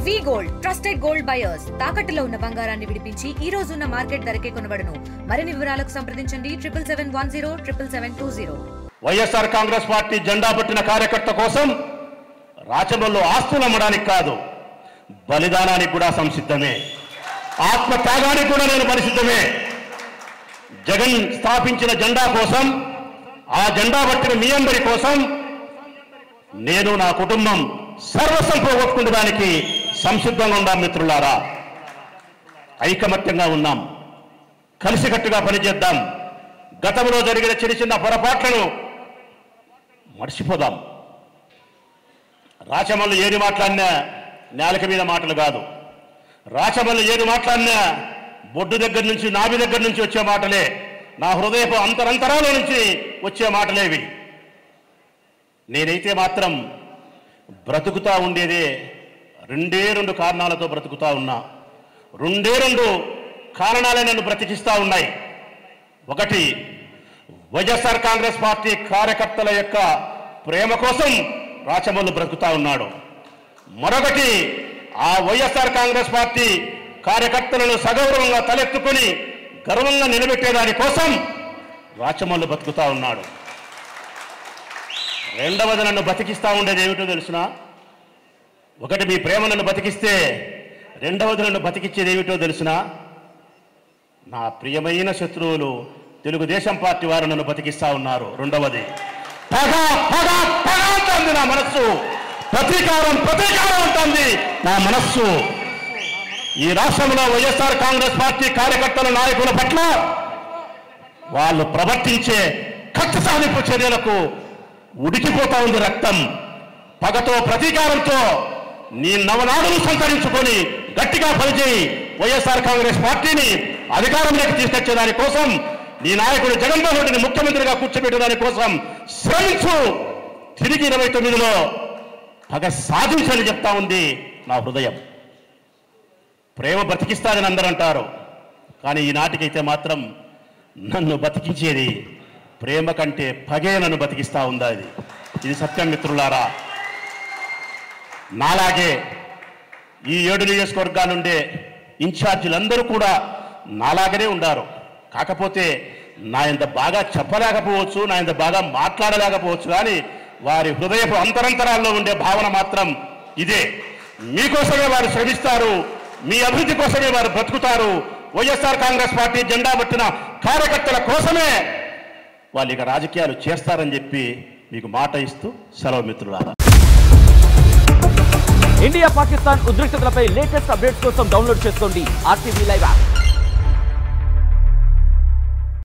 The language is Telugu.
వి గోల్డ్ ట్రస్టెడ్ గోల్డ్ బయర్స్ తాకట్టులో ఉన్న బంగారాన్ని విడిపించి ఈ రోజు ఉన్న మార్కెట్ ధరకే కొనబడును. మరిన్ని వివరాలకు సంప్రదించండి 77107720. వైఎస్ఆర్ కాంగ్రెస్ పార్టీ జెండా పట్టిన కార్యకర్త కోసం రాచమల్లో ఆస్తులు అమ్మడానికి కాదు, బలిదానానికి కూడా సంసిద్ధమే, ఆత్మ త్యాగానికి కూడా నేను పరిసిద్ధమే. జగన్ స్థాపించిన జెండా కోసం, ఆ జెండా పట్టిన మీ అందరి కోసం నేను నా కుటుంబం సర్వస్వం పోగొట్టుకునేదానికి సంసిద్ధంగా ఉన్నాం. మిత్రులారా, ఐకమత్యంగా ఉన్నాం, కలిసికట్టుగా పనిచేద్దాం. గతంలో జరిగిన చిన్న చిన్న పొరపాట్లను మర్చిపోదాం. రాచమల్లు ఏది మాట్లాడినా నేలక మీద మాటలు కాదు, రాచమల్లు ఏది మాట్లాడినా బొడ్డు దగ్గర నుంచి నాభి దగ్గర నుంచి వచ్చే మాటలే, నా హృదయపు అంతరంతరాల నుంచి వచ్చే మాటలేవి. నేనైతే మాత్రం బ్రతుకుతా ఉండేదే రెండు కారణాలతో బ్రతుకుతా ఉన్నా. రెండు కారణాలే నన్ను బ్రతికిస్తా ఉన్నాయి. ఒకటి, వైఎస్ఆర్ కాంగ్రెస్ పార్టీ కార్యకర్తల యొక్క ప్రేమ కోసం రాచమల్లు బ్రతుకుతా ఉన్నాడు. మరొకటి, ఆ వైఎస్ఆర్ కాంగ్రెస్ పార్టీ కార్యకర్తలను సగౌరవంగా తలెత్తుకొని గర్వంగా నిలబెట్టేదాని కోసం రాచమల్లు బతుకుతా ఉన్నాడు. రెండవది, నన్ను బతికిస్తా ఉండేది ఏమిటో తెలుసునా? ఒకటి, మీ ప్రేమ నన్ను బతికిస్తే, రెండవది నన్ను బతికిచ్చేది ఏమిటో తెలుసునా? నా ప్రియమైన శత్రువులు తెలుగుదేశం పార్టీ వారు నన్ను బతికిస్తా ఉన్నారు. రెండవది, పగ పగ పగ అంటుంది నా మనస్సు, ప్రతీకారం అంటుంది నా మనస్సు. ఈ రాష్ట్రంలో వైఎస్ఆర్ కాంగ్రెస్ పార్టీ కార్యకర్తల నాయకుల పట్ల వాళ్ళు ప్రవర్తించే కక్ష సాధింపు చర్యలకు ఉడికిపోతా ఉంది రక్తం. పగతో ప్రతీకారంతో నీ నవనాడులు సంతరించుకొని గట్టిగా పనిచేయి. వైఎస్ఆర్ కాంగ్రెస్ పార్టీని అధికారంలోకి తీసుకొచ్చేదాని కోసం, నీ నాయకుడు జగన్మోహన్ రెడ్డిని ముఖ్యమంత్రిగా కూర్చోబెట్టేదాని కోసం శ్రమించు. తిరిగి 29లో పగ సాధించని చెప్తా ఉంది నా హృదయం. ప్రేమ బతికిస్తారని అందరూ అంటారు, కానీ ఈనాటికైతే మాత్రం నన్ను బతికించేది ప్రేమ కంటే పగే నన్ను బతికిస్తా ఉందా? ఇది సత్యం మిత్రులారా. నాలాగే ఈ 7 నియోజకవర్గాల నుండే ఇన్ఛార్జీలందరూ కూడా నాలాగనే ఉండారు. కాకపోతే నా ఇంత బాగా చెప్పలేకపోవచ్చు, నా ఇంత బాగా మాట్లాడలేకపోవచ్చు, కానీ వారి హృదయపు అంతరంతరాల్లో ఉండే భావన మాత్రం ఇదే. మీకోసమే వారు శ్రమిస్తారు, మీ అభివృద్ధి కోసమే వారు బ్రతుకుతారు. వైఎస్ఆర్ కాంగ్రెస్ పార్టీ జెండా పట్టిన కార్యకర్తల కోసమే వాళ్ళు ఇక రాజకీయాలు చేస్తారని చెప్పి మీకు మాట ఇస్తూ సెలవు మిత్రులారా. ఇండియా పాకిస్తాన్ ఉద్రిక్తతలపై లేటెస్ట్ అప్డేట్స్ కోసం డౌన్లోడ్ చేసుకోండి RTV లైవ్ యాప్.